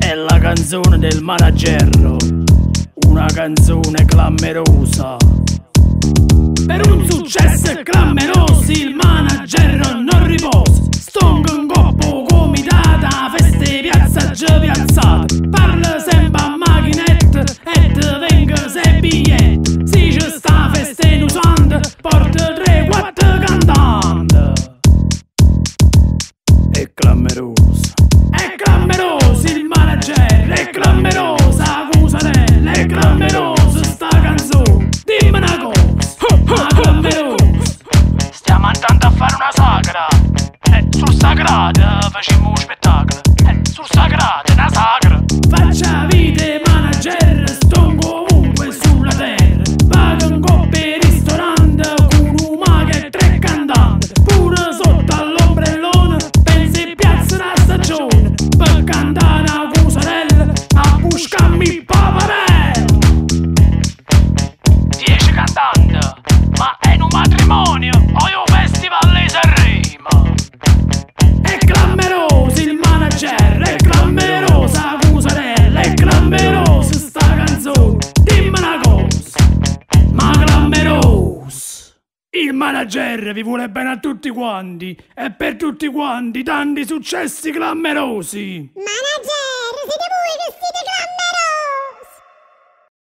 È la canzone del manager, una canzone clamorosa. Per un successo clamoroso il manager non riposa. Stonga un coppo comitata, feste piazza piazzata. Parla sempre a macchinetta e te venga se biglietti. Si ci sta feste in usando, porta 3-4 cantanti. È clamorosa, è clamorosa il manager, è clamorosa Cusarella, è clamorosa sta canzone. Dimmi una cosa, ma clamorosa. Stiamo andando a fare una sagra. Sul sagrato facciamo un spettacolo. Sul sagrato una sagra. Faccia vite manager, stongo ovunque sulla terra. Vado in coppia ristorante con un mago e 3 cantanti. Pure sotto all'ombrellone pensi piazza una stagione. Per cantare a Cusarella a buscarmi il paparello. 10 cantanti, ma è in un matrimonio o è un festival di Sanremo? È clamoroso il manager, è clamorosa Cusarella, è clamorosa sta canzone. Dimmi una cosa, ma clamorosa. Il manager vi vuole bene a tutti quanti e per tutti quanti tanti successi clamorosi. Manager!